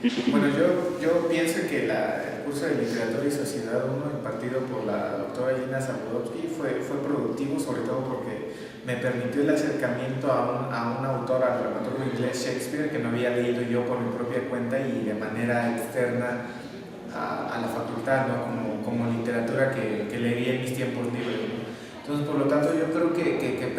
Bueno, yo pienso que el curso de Literatura y Sociedad 1 impartido por la doctora Gina Zabudowski fue productivo, sobre todo porque me permitió el acercamiento a un autor, al dramaturgo inglés Shakespeare, que no había leído yo por mi propia cuenta y de manera externa a la facultad, ¿no? Como literatura que leería en mis tiempos libres, ¿no? Entonces, por lo tanto, yo creo que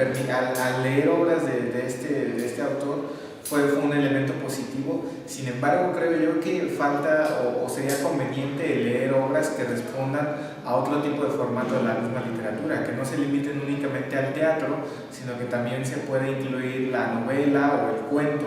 al leer obras de este autor fue un elemento positivo. Sin embargo, creo yo que falta o sería conveniente leer obras que respondan a otro tipo de formato de la misma literatura, que no se limiten únicamente al teatro, sino que también se puede incluir la novela o el cuento,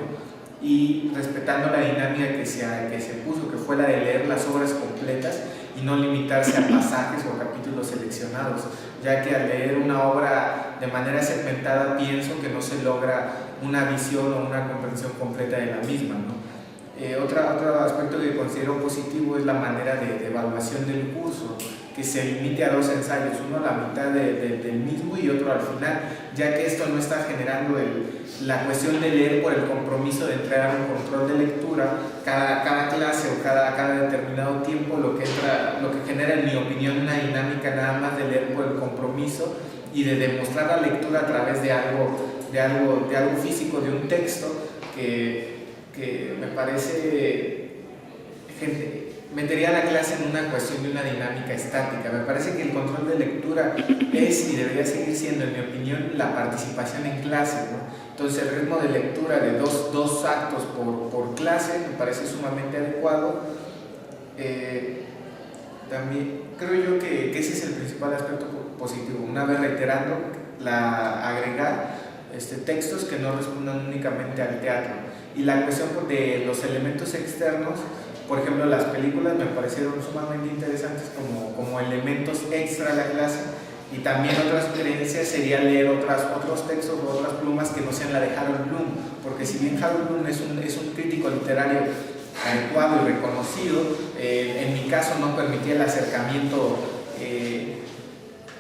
y respetando la dinámica que se puso, que fue la de leer las obras completas y no limitarse a pasajes o capítulos seleccionados, ya que al leer una obra de manera segmentada pienso que no se logra una visión o una comprensión completa de la misma, ¿no? Otro aspecto que considero positivo es la manera de evaluación del curso, que se limite a 2 ensayos, uno a la mitad del mismo y otro al final, ya que esto no está generando la cuestión de leer por el compromiso de entregar un control de lectura cada clase o cada determinado tiempo, lo que genera, en mi opinión, una dinámica nada más de leer por el compromiso y de demostrar la lectura a través de algo físico, de un texto que me parece metería la clase en una cuestión de una dinámica estática. Me parece que el control de lectura es y debería seguir siendo, en mi opinión, la participación en clase, ¿no? Entonces el ritmo de lectura de dos actos por clase me parece sumamente adecuado. También creo yo que ese es el principal aspecto positivo, una vez reiterando, agregar textos que no respondan únicamente al teatro. Y la cuestión de los elementos externos, por ejemplo, las películas me parecieron sumamente interesantes como elementos extra a la clase, y también otra sugerencia sería leer otros textos o otras plumas que no sean la de Harold Bloom, porque si bien Harold Bloom es un crítico literario adecuado y reconocido, en mi caso no permitía el acercamiento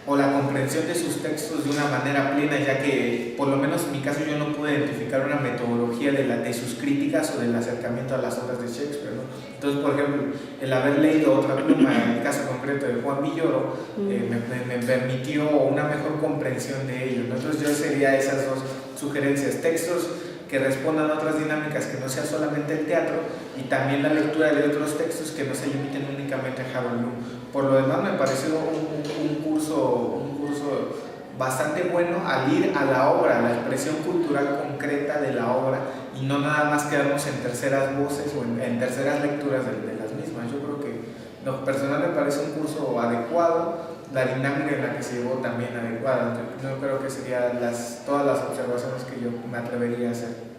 o la comprensión de sus textos de una manera plena, ya que por lo menos en mi caso yo no pude identificar una metodología de sus críticas o del acercamiento a las obras de Shakespeare, ¿no? Entonces, por ejemplo, el haber leído otra pluma, en el caso concreto de Juan Villoro, me permitió una mejor comprensión de ello, ¿no? Entonces yo sería esas 2 sugerencias: textos que respondan a otras dinámicas que no sea solamente el teatro, y también la lectura de otros textos que no se limiten únicamente a Harold Bloom. Por lo demás, me pareció un curso bastante bueno al ir a la obra, a la expresión cultural concreta de la obra, y no nada más quedarnos en terceras voces o en terceras lecturas de las mismas. Yo creo que lo personal me parece un curso adecuado, la dinámica en la que se llevó también adecuada. Yo creo que serían todas las observaciones que yo me atrevería a hacer.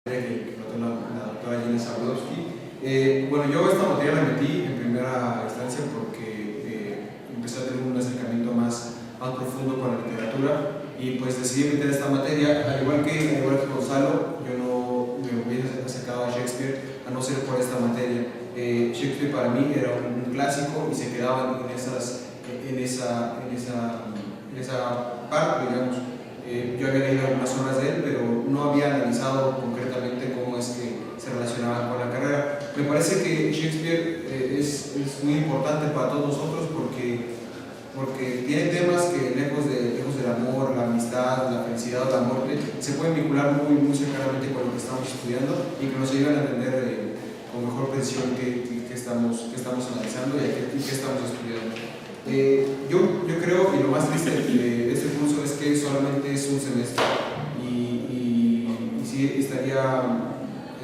La doctora Gina Zabudowski. Bueno, yo esta materia la metí en primera instancia porque empecé a tener un acercamiento más profundo con la literatura, y pues decidí meter esta materia. Al igual que Gonzalo, yo no me hubiese acercado a Shakespeare a no ser por esta materia. Shakespeare para mí era un clásico y se quedaba en esa parte, digamos. Yo había leído algunas obras de él, pero no había analizado concretamente cómo es que se relacionaba con la carrera. Me parece que Shakespeare es muy importante para todos nosotros porque tiene temas que lejos del amor, la amistad, la felicidad o la muerte, se pueden vincular muy cercanamente con lo que estamos estudiando, y que nos ayudan a entender con mejor precisión qué estamos analizando y qué estamos estudiando. Yo creo, y lo más triste de este curso es que solamente es un semestre, y sí estaría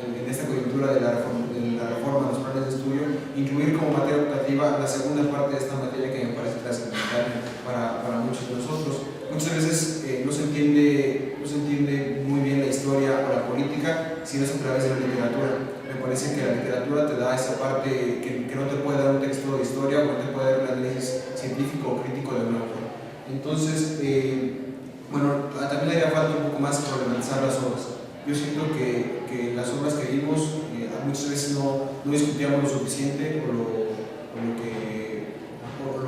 en esta coyuntura de la reforma de los planes de estudio, incluir como materia optativa la segunda parte de esta materia, que me parece trascendental para muchos de nosotros. Muchas veces no se entiende muy bien la historia o la política si no es a través de la literatura. Me parece que la literatura te da esa parte que no te puede dar un texto de historia, o no te puede dar un análisis científico o crítico de un autor. Entonces, bueno, también le haría falta un poco más problematizar las obras. Yo siento que las obras que vimos muchas veces no discutíamos lo suficiente o lo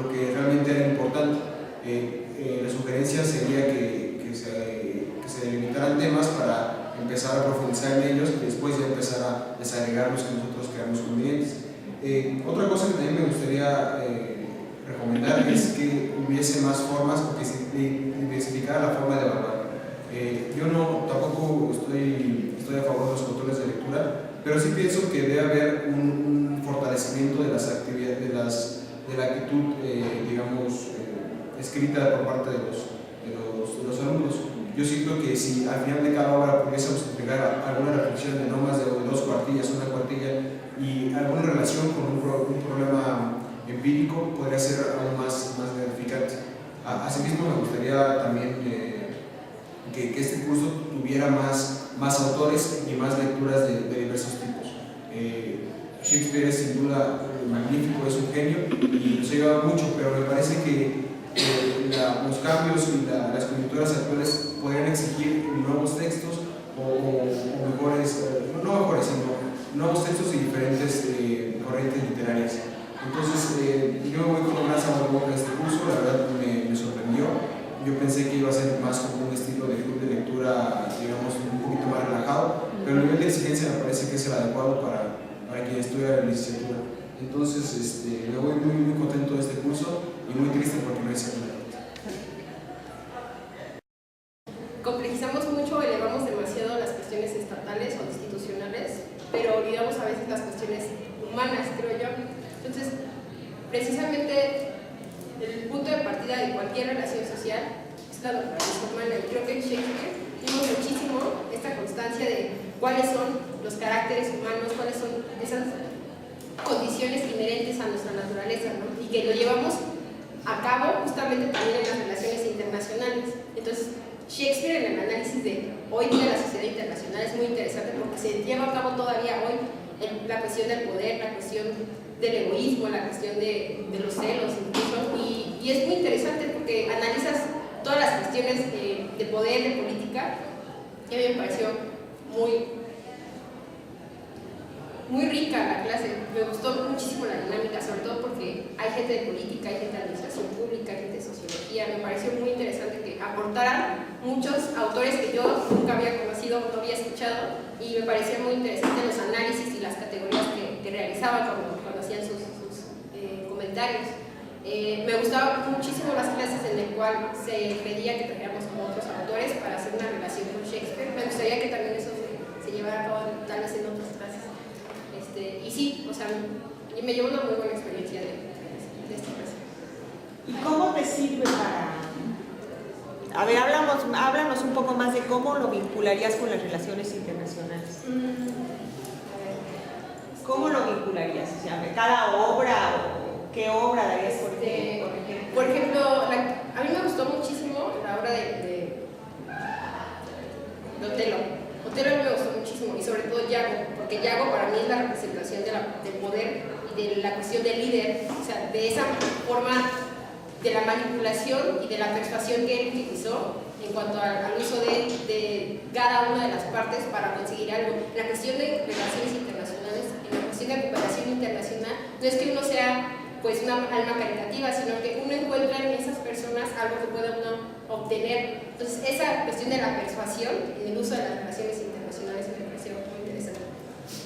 que realmente era importante. La sugerencia sería que se delimitaran temas para empezar a profundizar en ellos y después ya empezar a desagregar los que nosotros creamos convenientes. Otra cosa que también me gustaría recomendar es que hubiese más formas o que se diversificara la forma de evaluar. Yo tampoco estoy a favor de los controles de lectura, pero sí pienso que debe haber un fortalecimiento de las actividades, de la actitud, escrita por parte de los alumnos. Yo siento que si al final de cada obra pudiésemos entregar alguna reflexión de no más de 2 cuartillas, una cuartilla, y alguna relación con un problema empírico, podría ser aún más gratificante. Asimismo, me gustaría también que este curso tuviera más autores y más lecturas de diversos tipos. Shakespeare es sin duda magnífico, es un genio y nos ha ayudado mucho, pero me parece que los cambios y las escrituras actuales podrían exigir nuevos textos o mejores, no mejores, sino nuevos textos y diferentes corrientes literarias. Entonces, yo me voy con un gran sabor de boca a este curso, la verdad me sorprendió. Yo pensé que iba a ser más como un estilo de club de lectura, digamos, un poquito más relajado, pero el nivel de exigencia me parece que es el adecuado para quien estudia la licenciatura. Entonces, me voy muy contento de este curso y muy triste porque no hice nada. Complejizamos mucho, elevamos demasiado las cuestiones estatales o institucionales, pero olvidamos a veces las cuestiones humanas, creo yo. Entonces, precisamente el punto de partida de cualquier relación social es la naturaleza humana. Y creo que en Shakespeare vimos muchísimo esta constancia de cuáles son los caracteres humanos, cuáles son esas condiciones inherentes a nuestra naturaleza, ¿no? Y que lo llevamos a cabo justamente también en las relaciones internacionales. Entonces, Shakespeare en el análisis de hoy día la sociedad internacional es muy interesante porque se lleva a cabo todavía hoy la cuestión del poder, la cuestión del egoísmo, la cuestión de los celos incluso, y es muy interesante porque analizas todas las cuestiones de poder, de política, y a mí me pareció muy rica la clase. Me gustó muchísimo la dinámica, sobre todo porque hay gente de política, hay gente de administración pública, hay gente de sociología. Me pareció muy interesante que aportaran muchos autores que yo nunca había conocido, no había escuchado, y me pareció muy interesante los análisis y las categorías que realizaban cuando hacían sus comentarios. Me gustaban muchísimo las clases en las cuales se pedía que trajéramos como otros autores para hacer una relación con Shakespeare. Me gustaría que también eso se llevara a cabo tal vez en otras clases. Y sí, o sea, me llevo una muy buena experiencia de esta clase. ¿Y cómo te sirve para...? A ver, háblanos un poco más de cómo lo vincularías con las relaciones internacionales. ¿Cómo lo vincularías? O sea, cada obra, o ¿qué obra darías por ejemplo? Por ejemplo, a mí me gustó muchísimo la obra de Otelo. Otelo me gustó muchísimo, y sobre todo Yago, porque Yago para mí es la representación del poder y de la cuestión del líder, o sea, de esa forma de la manipulación y de la persuasión que él utilizó en cuanto al uso de cada una de las partes para conseguir algo. La cuestión de relaciones internacionales, en la cuestión de cooperación internacional, no es que uno sea pues una alma caritativa, sino que uno encuentra en esas personas algo que pueda uno obtener. Entonces, esa cuestión de la persuasión en el uso de las relaciones internacionales me pareció muy interesante.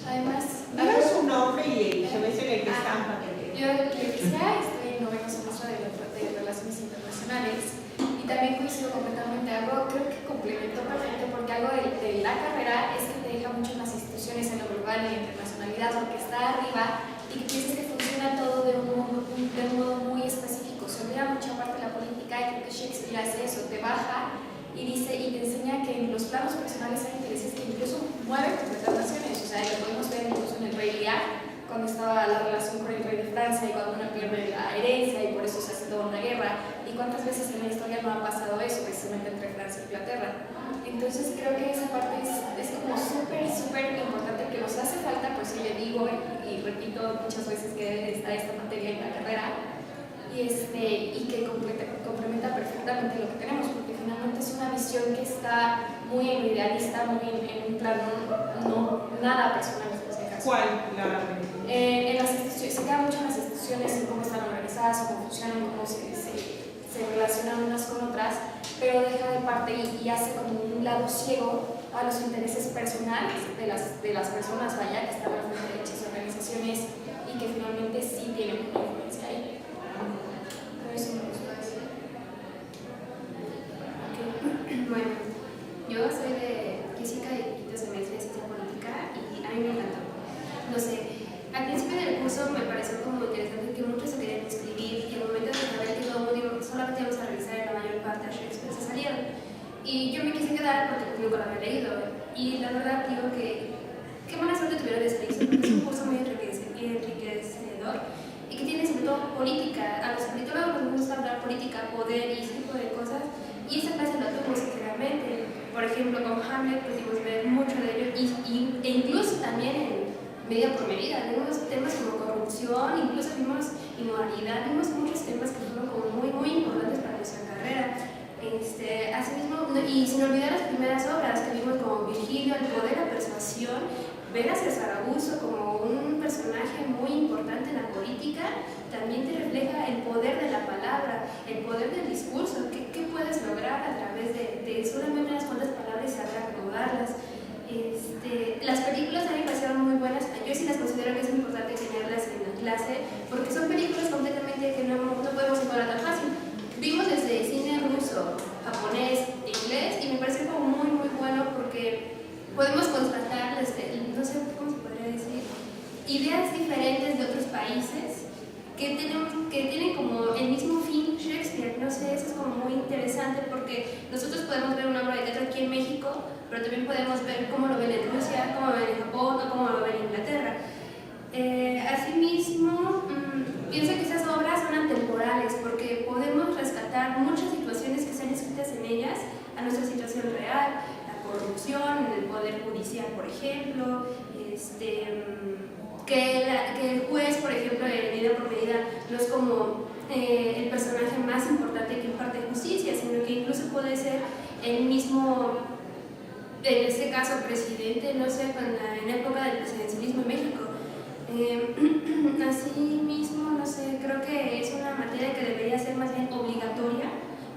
Además, Dame su nombre y el semestre en el que están. yo estoy en noveno semestre de Relaciones Internacionales y también coincido completamente. Creo que complementó perfecto porque algo de la carrera es que te deja mucho en las instituciones en lo global y en internacionalidad, porque está arriba y que piensas que funciona todo de un modo muy específico. Se olvida mucha parte de la política y creo que Shakespeare hace eso, te baja y dice y te enseña que en los planos personales hay intereses que incluso mueven completas naciones. O sea, lo podemos ver incluso en el Rey Lear, cuando estaba la relación con el rey de Francia y cuando uno pierde la herencia y por eso se hace toda una guerra. ¿Y cuántas veces en la historia no ha pasado eso, precisamente entre Francia y Inglaterra? Entonces creo que esa parte es como súper importante, que nos hace falta, pues yo le digo y repito muchas veces que debe estar esta materia en la carrera y que complementa perfectamente lo que tenemos, porque finalmente es una visión que está muy idealista, muy en un plano no nada personal. ¿Cuál? En las instituciones, se queda mucho en las instituciones, en cómo están organizadas, cómo funcionan, cómo se relacionan unas con otras, pero deja de parte y hace como un lado ciego a los intereses personales de las personas, vaya, que están frente de dichas organizaciones y que finalmente sí tienen una influencia ahí. Pero eso me gusta decir. Okay. Bueno, yo soy de física y quinto semestre de ciencia política y a mí me encantó. No sé, al principio del curso me pareció como interesante que muchos se querían inscribir y al momento de saber que todo el mundo solamente íbamos a revisar la mayor parte de Shakespeare se salieron. Y yo me quise quedar porque nunca lo había leído. Y la verdad digo que qué mala suerte tuvieron de salir, porque es un curso muy enriquecedor y que tiene sobre todo política. A los politólogos nos gusta hablar política, poder y ese tipo de cosas. Y esa clase la tuvimos claramente. Por ejemplo, con Hamlet pudimos ver mucho de ello e incluso también en medida por medida. Vimos temas como corrupción, incluso vimos inmoralidad, vimos muchos temas que fueron como muy, muy importantes para nuestra carrera. Asimismo, y sin olvidar las primeras obras que vimos como Virgilio, el poder, la persuasión, ver a César Augusto como un personaje muy importante en la política, también te refleja el poder de la palabra, el poder del discurso, qué puedes lograr a través de solamente unas cuantas palabras y saber acomodarlas. Las películas a mí me parecieron muy buenas, yo sí las considero que es importante tenerlas en la clase, porque son películas completamente que no podemos encontrar tan fácil. Vimos desde cine ruso, japonés, inglés, y me parece como muy, muy bueno porque podemos constatar, no sé cómo se podría decir, ideas diferentes de otros países que tienen como el mismo fin Shakespeare. No sé, eso es como muy interesante porque nosotros podemos ver una obra de teatro aquí en México, pero también podemos ver cómo lo ven en Rusia, cómo lo ven en Japón o cómo lo ven en Inglaterra. Asimismo, pienso que esas obras son atemporales porque podemos rescatar muchas situaciones que están escritas en ellas a nuestra situación real, la corrupción, el poder judicial, por ejemplo, que el juez, por ejemplo, de medida por medida, no es como el personaje más importante que imparte justicia, sino que incluso puede ser el mismo, en este caso, presidente, no sé, en la época del presidencialismo en México. Así mismo, no sé, creo que es una materia que debería ser más bien obligatoria,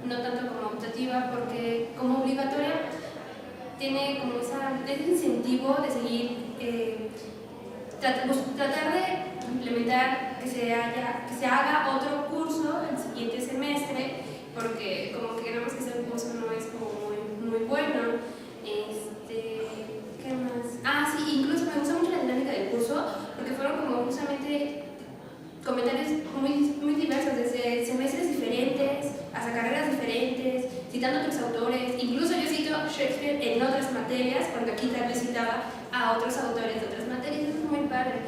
no tanto como optativa, porque como obligatoria tiene como ese incentivo de seguir, tratar de implementar que se haga otro curso el siguiente semestre, porque como que queremos que ese curso no es como muy bueno. ¿Qué más? Sí, incluso me gusta mucho la dinámica del curso, porque fueron como justamente comentarios muy diversos, desde semestres diferentes, hasta carreras diferentes, citando otros autores. Incluso yo cito Shakespeare en otras materias, porque aquí tal vez citaba a otros autores de otras materias. Eso es muy padre.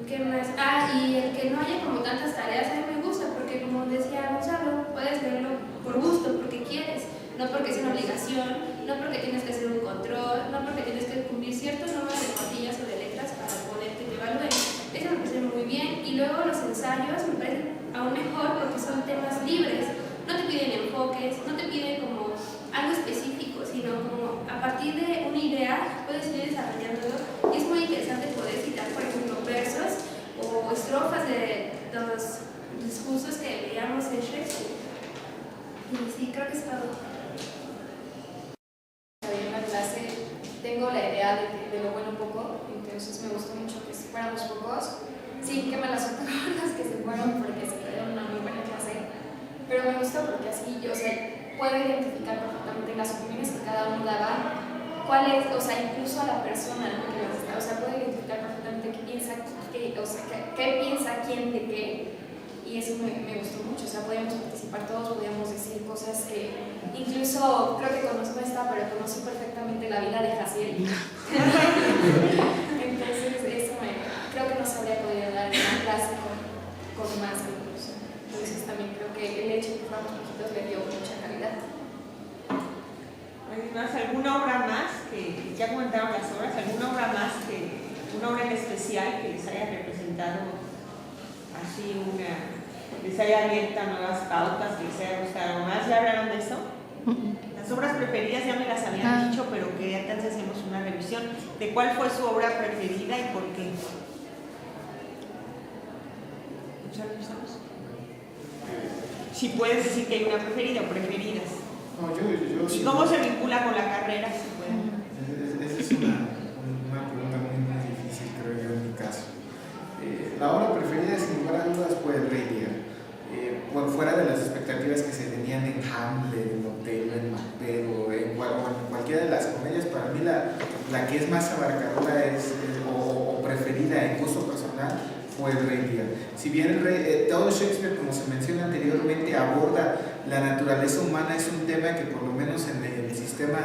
¿Qué más? Y el que no haya como tantas tareas, a mí me gusta, porque como decía Gonzalo, puedes leerlo por gusto, porque quieres, no porque es una obligación, no porque tienes que hacer un control, no porque tienes que cumplir ciertos números de cuartillas o de letras para poder que te evalúen. Eso me parece muy bien. Y luego los ensayos me parecen aún mejor porque son temas libres, no te piden enfoques, no te piden como algo específico, sino como a partir de una idea puedes ir desarrollándolo. Y es muy interesante poder citar, por ejemplo, versos o estrofas de los discursos que veíamos en Shakespeare. Y sí, creo que es todo. En la clase tengo la idea de lo bueno poco, entonces me gustó mucho que fuéramos pocos. Sí, qué mala suerte con los que se fueron porque se perdieron una muy buena clase, pero me gustó porque así yo, puedo identificar perfectamente las opiniones que cada uno daba, cuál es, incluso a la persona que nos está, puedo identificar perfectamente qué piensa quién de qué, y eso me gustó mucho. Podíamos participar todos, podíamos decir cosas que incluso creo que conozco pero conocí perfectamente la vida de Jaciel. Entonces eso creo que no se habría podido dar en una clase con más incluso. Entonces también creo que el hecho de que fuéramos poquitos le dio mucha calidad. ¿Alguna obra más que, ya comentaron las obras, alguna obra más una obra en especial que les haya representado así les haya abierto nuevas pautas, que les haya gustado más? ¿Ya hablaron de eso? Las obras preferidas ya me las habían dicho, pero que entonces hacemos una revisión de cuál fue su obra preferida y por qué. Si puedes decir que hay una preferida o preferidas. No, yo sí. ¿Y cómo se vincula con la carrera? Si fuera? Esa es una pregunta muy difícil, creo yo, en mi caso. La obra preferida, sin lugar a dudas, fue el Rey Lear. Por fuera de las expectativas que se tenían en Hamlet, en Otelo, en Macbeth o en cualquiera de las comedias, para mí la que es más abarcadora o preferida en gusto personal fue el Rey Lear. Si bien todo Shakespeare, como se menciona anteriormente, aborda la naturaleza humana, es un tema que por lo menos en el sistema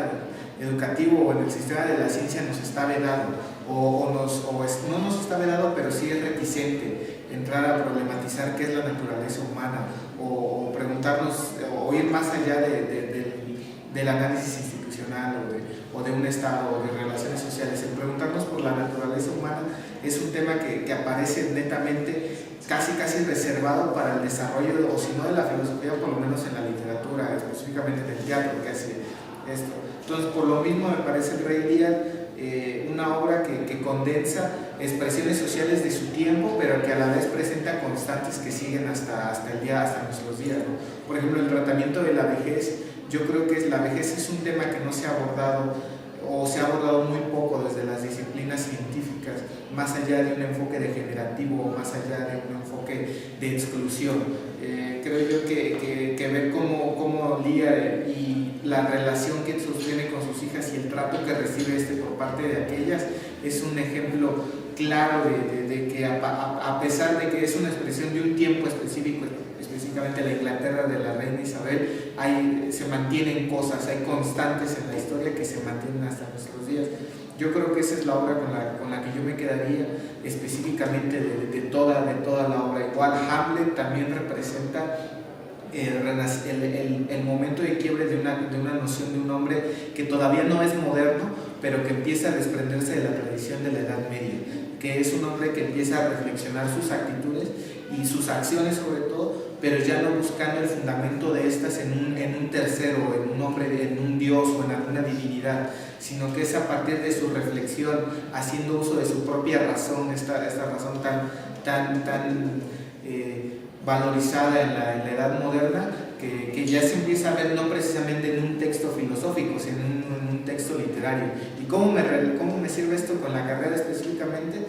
educativo o en el sistema de la ciencia nos está vedado, no nos está vedado, pero sí es reticente entrar a problematizar qué es la naturaleza humana o preguntarnos o ir más allá del análisis institucional o de un Estado o de relaciones sociales. El preguntarnos por la naturaleza humana es un tema que aparece netamente casi reservado para el desarrollo, o si no de la filosofía, por lo menos en la literatura, específicamente en el teatro que hace esto. Entonces, por lo mismo me parece el Rey Lear una obra que condensa expresiones sociales de su tiempo, pero que a la vez presenta constantes que siguen hasta nuestros días, ¿no? Por ejemplo, el tratamiento de la vejez. Yo creo que la vejez es un tema que no se ha abordado o se ha abordado muy poco desde las disciplinas científicas, más allá de un enfoque degenerativo o más allá de un enfoque de exclusión. Creo yo que ver cómo Lear y la relación que sostiene con sus hijas y el trato que recibe por parte de aquellas es un ejemplo claro de que a pesar de que es una expresión de un tiempo específico, específicamente la Inglaterra de la reina Isabel, se mantienen cosas, hay constantes en la historia que se mantienen hasta nuestros días. Yo creo que esa es la obra con la que yo me quedaría específicamente de toda la obra. Igual Hamlet también representa el momento de quiebre de una noción de un hombre que todavía no es moderno, pero que empieza a desprenderse de la tradición de la Edad Media, que es un hombre que empieza a reflexionar sus actitudes y sus acciones sobre todo, pero ya no buscando el fundamento de estas en un tercero, en un hombre, en un dios o en alguna divinidad, sino que es a partir de su reflexión, haciendo uso de su propia razón, esta razón tan valorizada en la edad moderna, que ya se empieza a ver no precisamente en un texto filosófico, sino en un texto literario. ¿Y cómo me sirve esto con la carrera específicamente?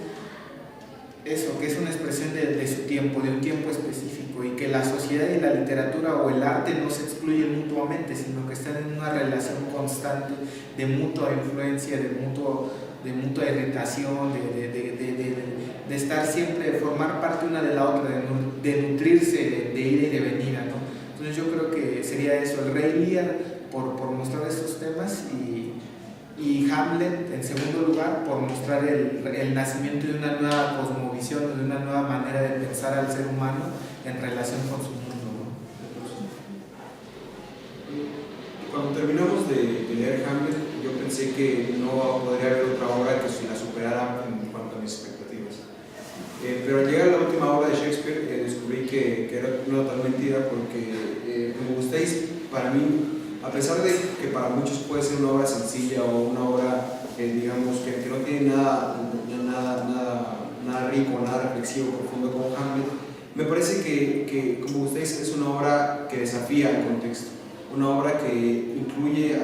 Eso, que es una expresión de su tiempo, de un tiempo específico, y que la sociedad y la literatura o el arte no se excluyen mutuamente, sino que están en una relación constante de mutua influencia, de mutua irritación, de estar siempre, de formar parte una de la otra, de nutrirse de ida y de venida, ¿no? Entonces yo creo que sería eso, el Rey Lear por mostrar estos temas, y Hamlet en segundo lugar por mostrar el nacimiento de una nueva cosmovisión, de una nueva manera de pensar al ser humano en relación con su mundo, ¿no? Cuando terminamos de leer Hamlet, yo pensé que no podría haber otra obra que la superara en cuanto a mis expectativas. Pero al llegar a la última obra de Shakespeare descubrí que era una total mentira, porque como gustéis, para mí, a pesar de que para muchos puede ser una obra sencilla o una obra digamos que no tiene nada rico, nada reflexivo, profundo como Hamlet, me parece que como ustedes es una obra que desafía el contexto, una obra que incluye,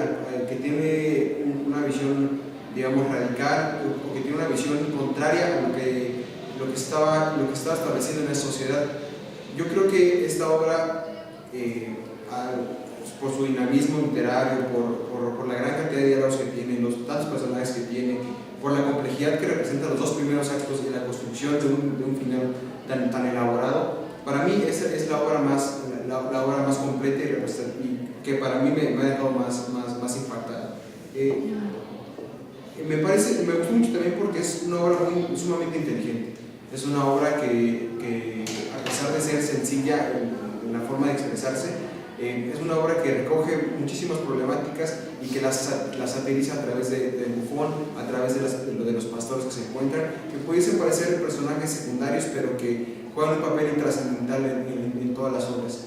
que tiene una visión, digamos, radical, o que tiene una visión contraria a lo que estaba estableciendo en la sociedad. Yo creo que esta obra, por su dinamismo literario, por la gran cantidad de diálogos que tiene, los tantos personajes que tiene, por la complejidad que representa los dos primeros actos y la construcción de un final tan elaborado, para mí esa es la obra más completa y que para mí me ha dejado más impactada. Me gustó mucho también porque es una obra sumamente inteligente. Es una obra que a pesar de ser sencilla en la forma de expresarse, es una obra que recoge muchísimas problemáticas y que las satiriza a través de Bufón, a través de los pastores que se encuentran, que pudiesen parecer personajes secundarios, pero que juegan un papel trascendental en todas las obras.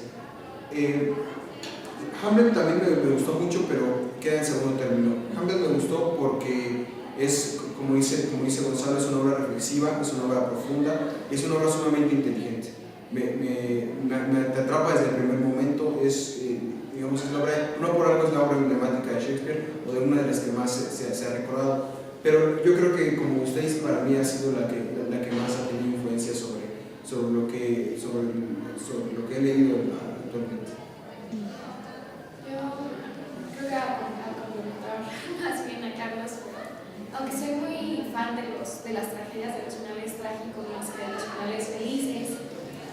Hamlet también me gustó mucho, pero queda en segundo término. Hamlet me gustó porque es, como dice Gonzalo, es una obra reflexiva, es una obra profunda, es una obra sumamente inteligente. Me atrapa desde el primer momento, digamos, es la obra, no por algo más se ha recordado. Pero yo creo que como ustedes, para mí ha sido la que más ha tenido influencia sobre lo que he leído actualmente. Yo creo que a complementar más bien a Carlos, aunque soy muy fan de las tragedias, de los finales trágicos más que de los finales felices,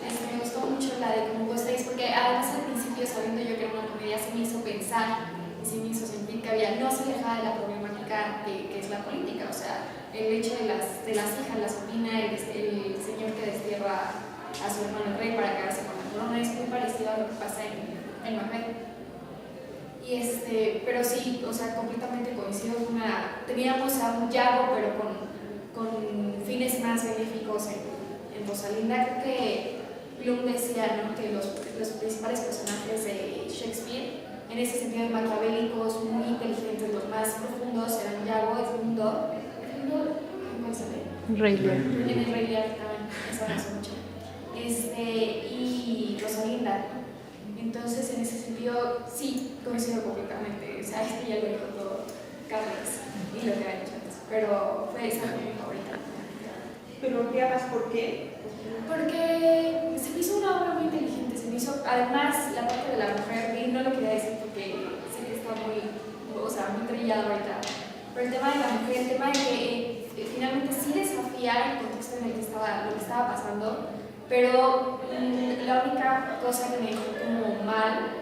me gustó mucho la de Como Ghost porque además al principio, sabiendo yo que era una comedia, se me hizo pensar y se me hizo sentir que no se alejaba de la problemática que es la política. O sea, el hecho de las hijas, la sobrina, el señor que destierra a su hermano el rey para quedarse con la corona, es muy parecido a lo que pasa en Macbeth. Pero sí, o sea, completamente coincido. Teníamos a un Yago, pero con fines más benéficos en Rosalinda. Creo que Bloom decía, ¿no?, que los principales personajes de Shakespeare, en ese sentido maquiavélicos, muy inteligentes, los más profundos, eran Yago, Edmundo, ¿cómo se llama? Rey Lear. En el Rey Lear también, eso me hace mucho. Y Rosalinda. Entonces, en ese sentido, sí, coincido completamente. O sea, ya lo dijo todo Carlos y lo que ha hecho antes. Pero fue esa mi favorita. Pero ¿veas por qué? Porque se me hizo una obra muy inteligente. Se me hizo, además, la parte de la mujer, y no lo quería decir porque sé que está muy trillado ahorita. Pero el tema de la mujer, el tema de que finalmente sí desafía el contexto en el que lo que estaba pasando. Pero la única cosa que me dejó como mal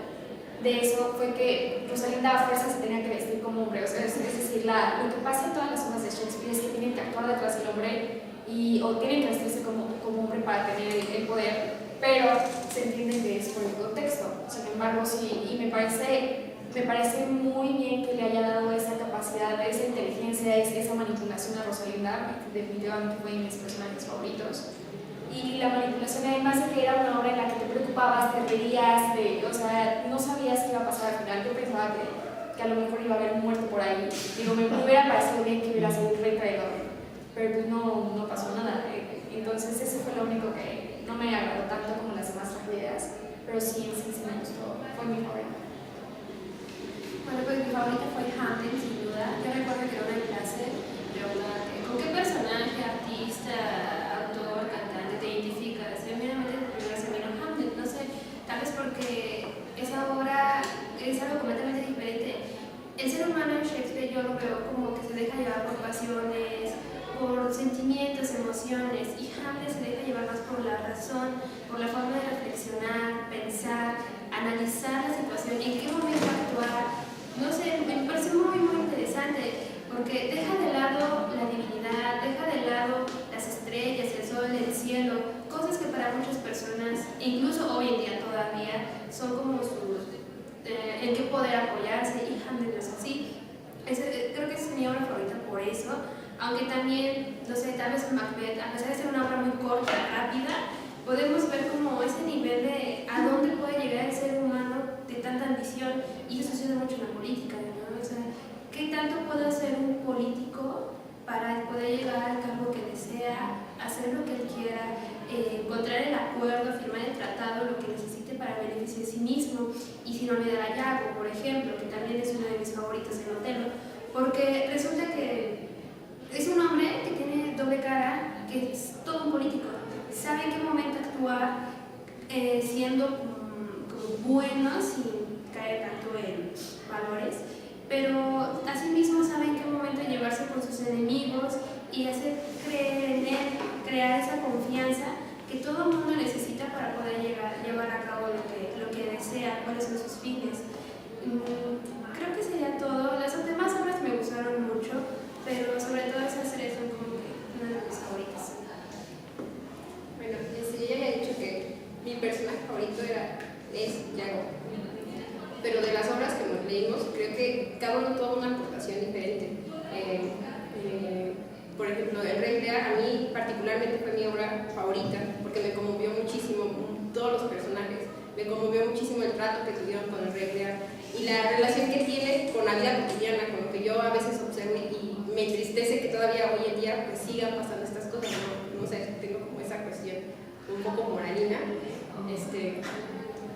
de eso fue que Rosalinda a fuerza se tenía que vestir como hombre. O sea, es decir, lo que pasa en todas las obras de Shakespeare es que tienen que actuar detrás del hombre o tienen que vestirse como hombre para tener el poder, pero se entiende que es por el contexto. Sin embargo, sí, y me parece muy bien que le haya dado esa capacidad, esa inteligencia, esa manipulación a Rosalinda. Definitivamente fue de mis personajes favoritos. Y la manipulación, además de que era una obra en la que te preocupabas, te reías, o sea, no sabías qué iba a pasar al final. Yo pensaba que a lo mejor iba a haber un muerto por ahí. Digo, me hubiera parecido bien que hubiera sido un rey traidor, pero pues no pasó nada. Entonces eso fue lo único que no me agradó tanto como las demás tragedias, pero sí me gustó, fue mi favorita. Bueno, pues mi favorita fue Hamlet, sin duda. Yo recuerdo que era una clase de ¿con qué personaje, artista, autor, cantante te identificas? Y a mí realmente primero se me vino Hamlet, no sé, tal vez porque esa obra es algo completamente diferente. El ser humano en Shakespeare yo lo veo como que se deja llevar por pasiones, por sentimientos, emociones, y Hamlet se deja llevar más por la razón, por la forma de reflexionar, pensar, analizar la situación, en qué momento actuar. No sé, me parece muy interesante, porque deja de lado la divinidad, deja de lado las estrellas, el sol, el cielo, cosas que para muchas personas, incluso hoy en día todavía, son como en qué poder apoyarse, y Hamlet no es así. Creo que es mi obra favorita por eso, aunque también, no sé, tal vez Macbeth, a pesar de ser una obra muy corta, rápida, podemos ver como ese nivel de a dónde puede llegar el ser humano de tanta ambición, y eso sucede mucho en la política, ¿no? O sea, ¿qué tanto puede hacer un político para poder llegar al cargo que desea, hacer lo que él quiera, encontrar el acuerdo, firmar el tratado, lo que necesite para beneficio de sí mismo? Y sin olvidar a Yago, por ejemplo, que también es uno de mis favoritos en Otelo, porque resulta que es un hombre que tiene doble cara, que es todo un político, sabe en qué momento actuar, siendo como bueno, sin caer tanto en valores, pero asimismo sabe en qué momento llevarse con sus enemigos y hacer creer en él, crear esa confianza que todo el mundo necesita para poder llevar a cabo lo que desea, cuáles son sus fines. Creo que sería todo. Las demás obras me gustaron mucho, pero sobre todo esas tres son como que una de mis favoritas. Bueno, yo ya había dicho que mi personaje favorito es Yago, pero de las obras que nos leímos, creo que cada uno tuvo una aportación diferente. Por ejemplo, El Rey Lear a mí particularmente fue mi obra favorita, porque me conmovió muchísimo todos los personajes, me conmovió muchísimo el trato que tuvieron con El Rey Lear y la relación que tiene con la vida cotidiana, con lo que yo a veces observo, y me entristece que todavía hoy en día pues sigan pasando estas cosas, no sé, tengo como esa cuestión un poco moralina.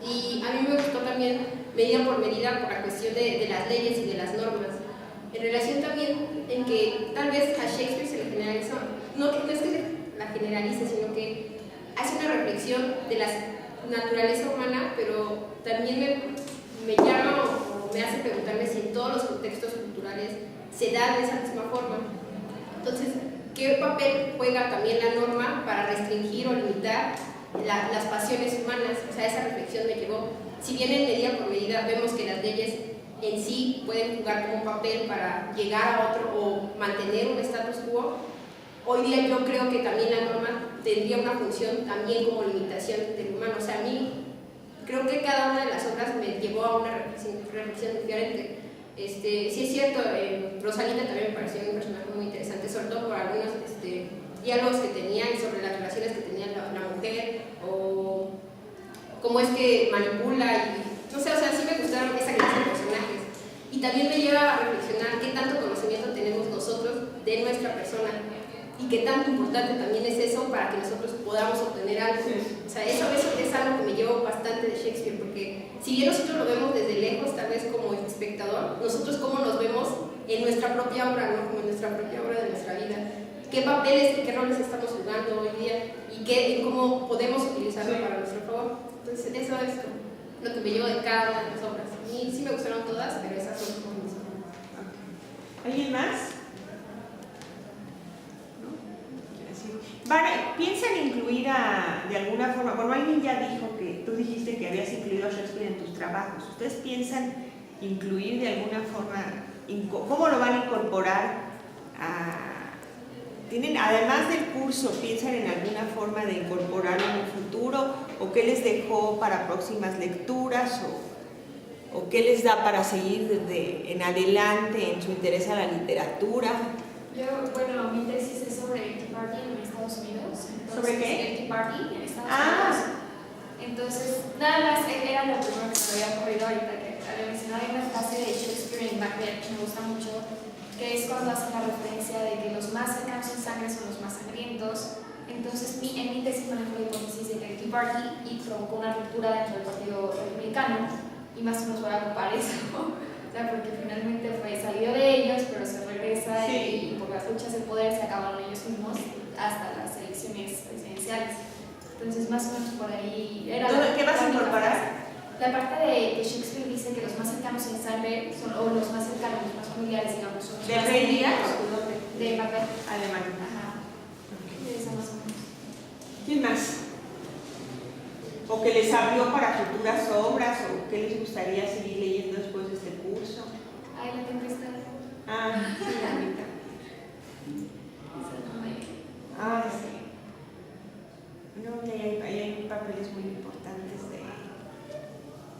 Y a mí me gustó también Medida por Medida por la cuestión de las leyes y de las normas, En relación también en que tal vez a Shakespeare se le generaliza, no es que la generalice, sino que hace una reflexión de la naturaleza humana, pero también me llama o me hace preguntarme si en todos los contextos culturales se da de esa misma forma. Entonces, ¿qué papel juega también la norma para restringir o limitar las pasiones humanas? O sea, esa reflexión me llevó. Si bien en medida por medida vemos que las leyes en sí pueden jugar como un papel para llegar a otro o mantener un status quo, hoy día yo creo que también la norma tendría una función también como limitación del humano. O sea, a mí creo que cada una de las obras me llevó a una reflexión diferente. Sí es cierto, Rosalinda también me pareció un personaje muy interesante, sobre todo por algunos diálogos que tenía y sobre las relaciones que tenía la mujer, o cómo es que manipula, y no sé, o sea, sí me gustaron esa clase de personajes. Y también me lleva a reflexionar qué tanto conocimiento tenemos nosotros de nuestra persona y qué tanto importante también es eso para que nosotros podamos obtener algo. O sea, eso es algo que me llevo bastante de Shakespeare, porque si bien nosotros lo vemos desde lejos, tal vez como espectador, nosotros cómo nos vemos en nuestra propia obra, ¿no? Como en nuestra propia obra de nuestra vida. ¿Qué papeles y qué roles estamos jugando hoy día? Y cómo podemos utilizarlo para nuestro favor. Entonces, eso es lo que me llevo de cada una de las obras. A mí sí me gustaron todas, pero esas son como mis obras. ¿Alguien más? ¿Piensan incluir de alguna forma? Bueno, alguien ya dijo que tú dijiste que habías incluido a Shakespeare en tus trabajos. ¿Ustedes piensan incluir de alguna forma, cómo lo van a incorporar además del curso, piensan en alguna forma de incorporarlo en un futuro, o qué les dejó para próximas lecturas, o qué les da para seguir en adelante en su interés a la literatura? Bueno, mi tesis es sobre el Tea Party en Estados Unidos. Entonces, ¿Sobre qué? El Tea Party en Estados Unidos. Entonces, nada más era lo primero que me había ocurrido ahorita que había mencionado. Hay una frase de Shakespeare en Macbeth que me gusta mucho, que es cuando hacen la referencia de que los más cercanos en sangre son los más sangrientos. Entonces, en mi tesis manejo la hipótesis de que el Tea Party y provocó una ruptura dentro del Partido Republicano, y más o menos voy a ocupar eso. O sea, porque finalmente salió de ellos, pero se regresa, sí. Y por las luchas de poder se acabaron ellos mismos hasta las elecciones presidenciales. Entonces, más o menos por ahí era. ¿Qué vas a incorporar? La parte de que Shakespeare dice que los más cercanos en sangre son, o los más cercanos, los más familiares, digamos, son los ¿De más Rey Lear? de Macbeth. Alemán. Ajá. De esa más o menos. ¿Quién más? ¿O que les abrió para futuras obras? ¿O qué les gustaría seguir leyendo después de este curso? Ay, La Tempestad. Sí, la mitad. Sí. No, y hay papeles muy importantes de...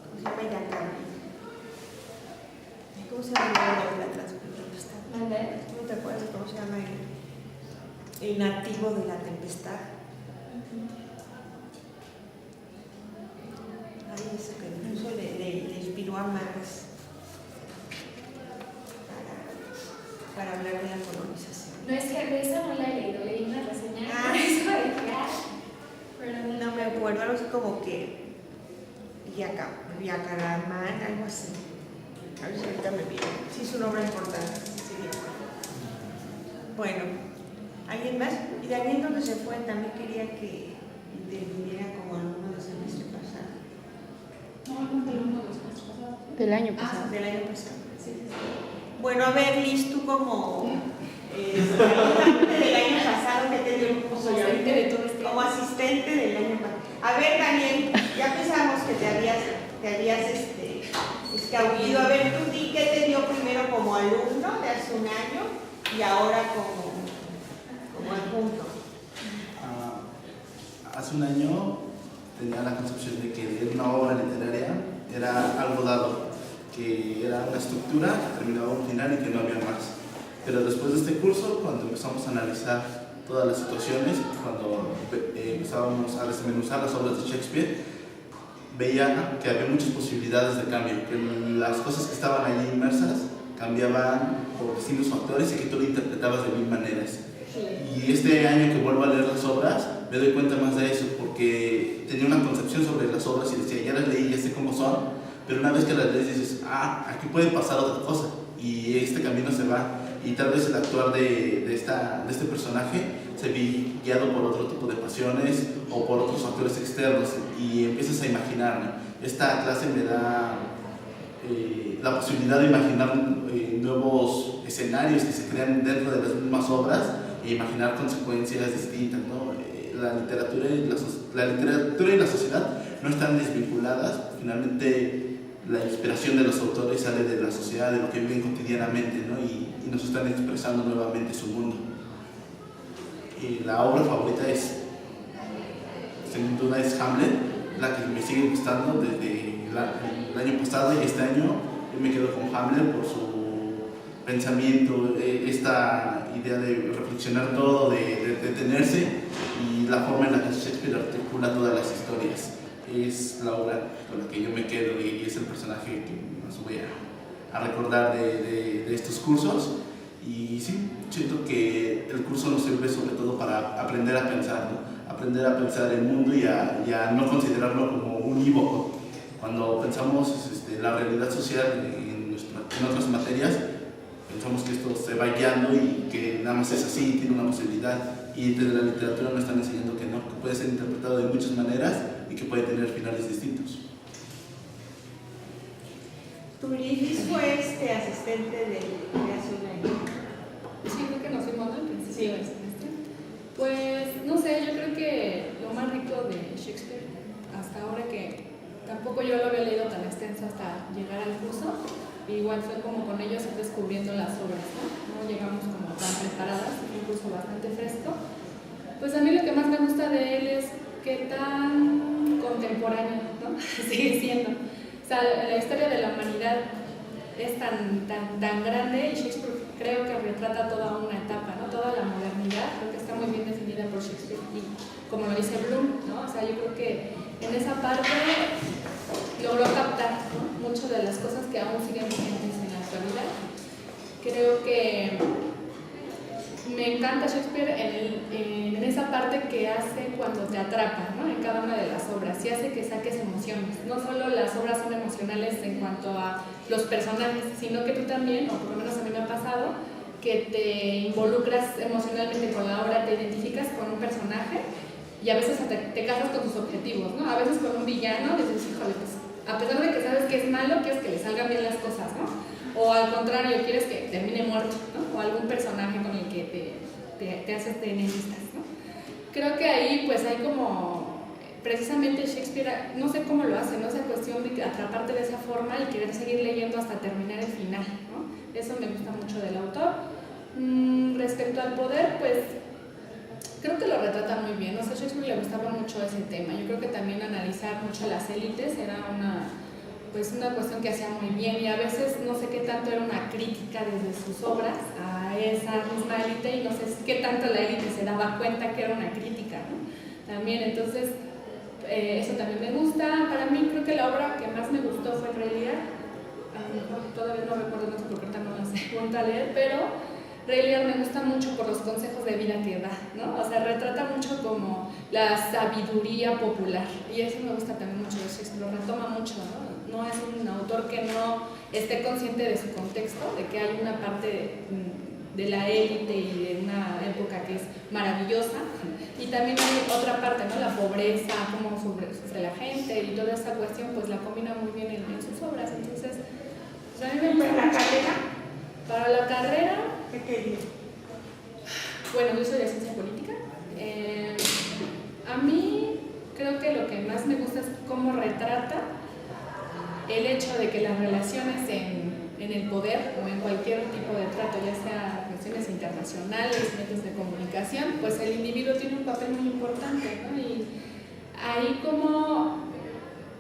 ¿Cómo se llama? Yacarbi. ¿Cómo se llama la tempestad? ¿No te acuerdas cómo se llama el nativo de la tempestad? Ay, eso que incluso le inspiró a Marx para hablar de la colonización. No, es que esa no la he leído, leí una reseña. Pero No me acuerdo, algo así como que Yacaramán, algo así. A ver si ahorita me viene. Sí, es una obra importante. Sí, bueno, ¿alguien más? Y Daniel, donde se fue, también quería que interviniera como alumno del semestre pasado. Del año pasado. Del año pasado. Sí. Bueno, a ver, Liz, tú como ayudante del año pasado que te dio el curso y ahorita como asistente del año pasado. A ver, Daniel, ya pensamos que te habías escabullido. A ver, tú di qué te dio primero como alumno de hace un año y ahora como adjunto. Hace un año tenía la concepción de que leer una obra literaria era algo dado, que era una estructura que terminaba un final y que no había más. Pero después de este curso, cuando empezamos a analizar todas las situaciones, cuando empezábamos a desmenuzar las obras de Shakespeare, veía que había muchas posibilidades de cambio, que las cosas que estaban ahí inmersas cambiaban por distintos factores y que tú lo interpretabas de mil maneras. Y este año que vuelvo a leer las obras, me doy cuenta más de eso, porque tenía una concepción sobre las obras y decía, ya las leí, ya sé cómo son, pero una vez que las lees dices, aquí puede pasar otra cosa, y este camino se va, y tal vez el actuar de este personaje se ve guiado por otro tipo de pasiones o por otros factores externos, y empiezas a imaginar, ¿no? Esta clase me da la posibilidad de imaginar nuevos escenarios que se crean dentro de las mismas obras e imaginar consecuencias distintas, ¿no? La literatura y la sociedad no están desvinculadas. Finalmente la inspiración de los autores sale de la sociedad, de lo que viven cotidianamente, ¿no? y nos están expresando nuevamente su mundo. Y la obra favorita sin duda es Hamlet, la que me sigue gustando desde el año pasado, y este año yo me quedo con Hamlet por su pensamiento, esta idea de reflexionar todo, de detenerse, y la forma en la que Shakespeare articula todas las historias. Es la obra con la que yo me quedo, y es el personaje que más voy a recordar de estos cursos. Y sí, siento que el curso nos sirve sobre todo para aprender a pensar, ¿no? Aprender a pensar el mundo y a no considerarlo como unívoco. Cuando pensamos la realidad social en otras materias, pensamos que esto se va guiando y que nada más es así, tiene una posibilidad, y desde la literatura nos están enseñando que no, que puede ser interpretado de muchas maneras y que puede tener finales distintos. Turidis fue asistente de creación ahí. Sí, creo que nos fuimos al principio del semestre. Pues, no sé, yo creo que lo más rico de Shakespeare, hasta ahora, que tampoco yo lo había leído tan extenso hasta llegar al curso, igual fue como con ellos descubriendo las obras, ¿no? No llegamos como tan preparadas, fue un curso bastante fresco. Pues a mí lo que más me gusta de él es que tan contemporáneo, ¿no? Sigue siendo. O sea, la historia de la humanidad es tan grande, y Shakespeare creo que retrata toda una etapa, ¿no? Toda la modernidad, creo que está muy bien definida por Shakespeare, y como lo dice Bloom, ¿no? O sea, yo creo que en esa parte logró captar, ¿no? Muchas de las cosas que aún siguen vigentes en la actualidad. Creo que me encanta Shakespeare en esa parte que hace cuando te atrapa, ¿no? En cada una de las obras, y hace que saques emociones. No solo las obras son emocionales en cuanto a los personajes, sino que tú también, o por lo menos a mí me ha pasado, que te involucras emocionalmente con la obra, te identificas con un personaje, y a veces te casas con tus objetivos, ¿no? A veces con un villano dices, híjole, pues a pesar de que sabes que es malo, quieres que le salgan bien las cosas, ¿no? O al contrario, quieres que termine muerto, ¿no? O algún personaje con el que te haces enemistas, ¿no? Creo que ahí pues hay como, precisamente Shakespeare, no sé cómo lo hace, ¿no? Esa cuestión de atraparte de esa forma y querer seguir leyendo hasta terminar el final, ¿no? Eso me gusta mucho del autor. Respecto al poder, pues creo que lo retrata muy bien. O sea, a Shakespeare le gustaba mucho ese tema. Yo creo que también analizar mucho las élites era una cuestión que hacía muy bien, y a veces no sé qué tanto era una crítica desde sus obras a esa misma élite, y no sé qué tanto la élite se daba cuenta que era una crítica, ¿no? También, entonces, eso también me gusta. Para mí creo que la obra que más me gustó fue Rey Lear. A lo mejor todavía no recuerdo mucho porque ahorita no la sé a leer, pero Rey Lear me gusta mucho por los consejos de vida que da, ¿no? O sea, retrata mucho como la sabiduría popular, y eso me gusta también mucho de Shakespeare, lo retoma mucho, ¿no? No es un autor que no esté consciente de su contexto, de que hay una parte de la élite y de una época que es maravillosa, y también hay otra parte, ¿no? La pobreza, cómo sufre la gente, y toda esa cuestión pues la combina muy bien en sus obras. Entonces, pues a mí me gusta ¿Para la carrera? Para la carrera, ¿Qué querías? bueno, yo soy de ciencia política. A mí creo que lo que más me gusta es cómo retrata el hecho de que las relaciones en el poder o en cualquier tipo de trato, ya sea relaciones internacionales, medios de comunicación, pues el individuo tiene un papel muy importante, ¿no? Y ahí como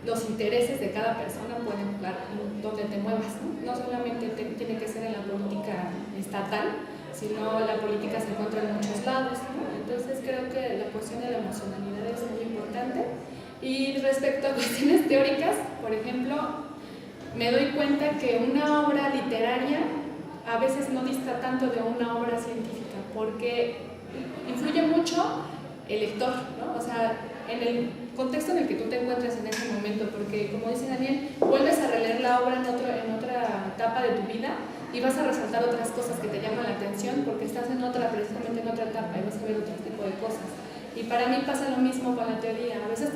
los intereses de cada persona pueden jugar donde te muevas, ¿no? No solamente tiene que ser en la política estatal, sino la política se encuentra en muchos lados, ¿no? Entonces creo que la cuestión de la emocionalidad es muy importante. Y respecto a cuestiones teóricas, por ejemplo, me doy cuenta que una obra literaria a veces no dista tanto de una obra científica, porque influye mucho el lector, ¿no? O sea, en el contexto en el que tú te encuentres en ese momento, porque como dice Daniel, vuelves a releer la obra en otra etapa de tu vida, y vas a resaltar otras cosas que te llaman la atención porque estás precisamente en otra etapa y vas a ver otro tipo de cosas. Y para mí pasa lo mismo con la teoría. A veces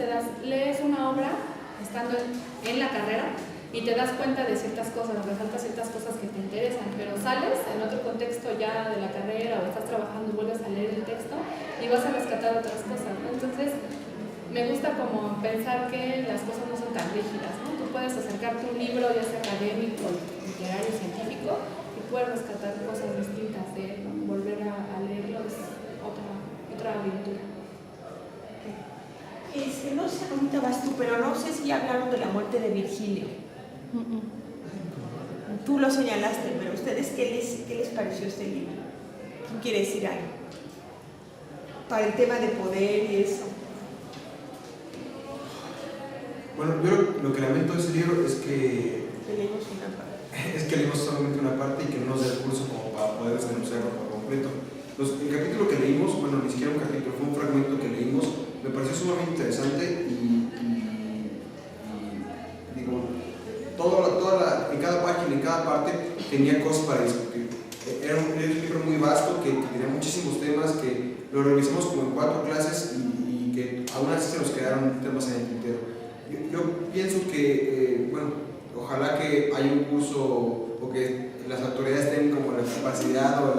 lees una obra estando en la carrera y te das cuenta de ciertas cosas, resaltas ciertas cosas que te interesan, pero sales en otro contexto ya de la carrera o estás trabajando y vuelves a leer el texto y vas a rescatar otras cosas, ¿no? Entonces, me gusta como pensar que las cosas no son tan rígidas, ¿no? Tú puedes acercarte a un libro, ya sea académico, literario, científico, y puedes rescatar cosas distintas de él, ¿no? Volver a leerlo es otra aventura. No sé, ahorita vas tú, pero no sé si ya hablaron de la muerte de Virgilio. Tú lo señalaste, pero ¿ustedes qué les pareció este libro? ¿Quién quiere decir algo? Para el tema de poder y eso. Bueno, yo lo que lamento de ese libro es que leímos una parte. Es que leímos solamente una parte y que no nos da el curso como para poder desmenuzarlo por completo. El capítulo que leímos, bueno, ni siquiera un capítulo, fue un fragmento que leímos, me pareció sumamente interesante y digo, en cada página, en cada parte tenía cosas para discutir. Era un libro muy vasto que tenía muchísimos temas que lo revisamos como en 4 clases y que aún así se nos quedaron temas en el tintero. Yo pienso que, bueno, ojalá que haya un curso o que las autoridades tengan como la capacidad o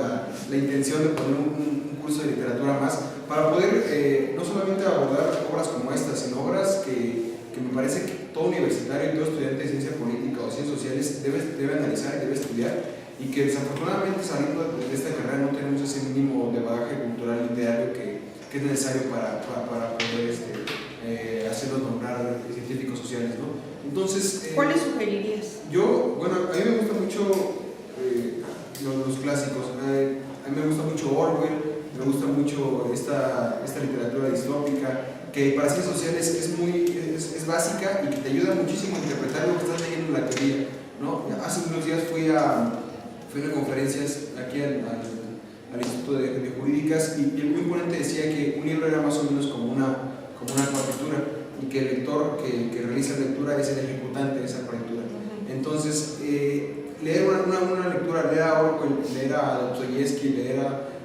la intención de poner un curso de literatura más para poder no solamente abordar obras como estas, sino obras que me parece que todo universitario y todo estudiante de ciencia política o ciencias sociales debe analizar y debe estudiar, y que desafortunadamente saliendo de esta carrera no tenemos ese mínimo de bagaje cultural literario que es necesario para poder hacerlos nombrar científicos sociales, ¿no? Entonces, ¿cuáles sugerirías? Yo, bueno, a mí me gusta mucho los clásicos. A mí me gusta mucho Orwell, me gusta mucho esta literatura distópica, que para ciencias sociales es básica y que te ayuda muchísimo a interpretar lo que estás leyendo en la teoría, ¿no? Hace unos días fui a una conferencia aquí al Instituto de Jurídicas y el muy ponente decía que un libro era más o menos como una partitura y que el lector que realiza la lectura es el ejecutante de esa partitura. Entonces, leer una lectura, leer a Orwell, leer a Dostoyevsky, leer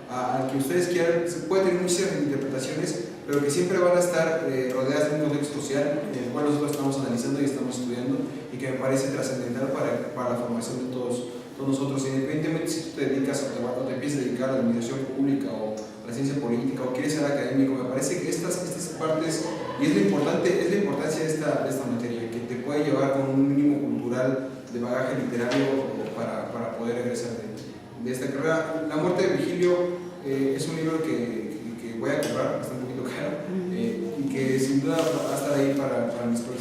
a que ustedes quieran, se puede tener muchas interpretaciones, pero que siempre van a estar rodeadas de un contexto social en el cual nosotros estamos analizando y estamos estudiando, y que me parece trascendental para la formación de todos nosotros, independientemente si tú te dedicas o te empiezas a dedicar a la administración pública o a la ciencia política o quieres ser académico. Me parece que estas partes, y es la importancia de esta materia, que te puede llevar con un mínimo cultural de bagaje literario para poder egresar de esta carrera. La muerte de Virgilio es un libro que voy a comprar, está un poquito caro, y que sin duda va a estar ahí para mis próximos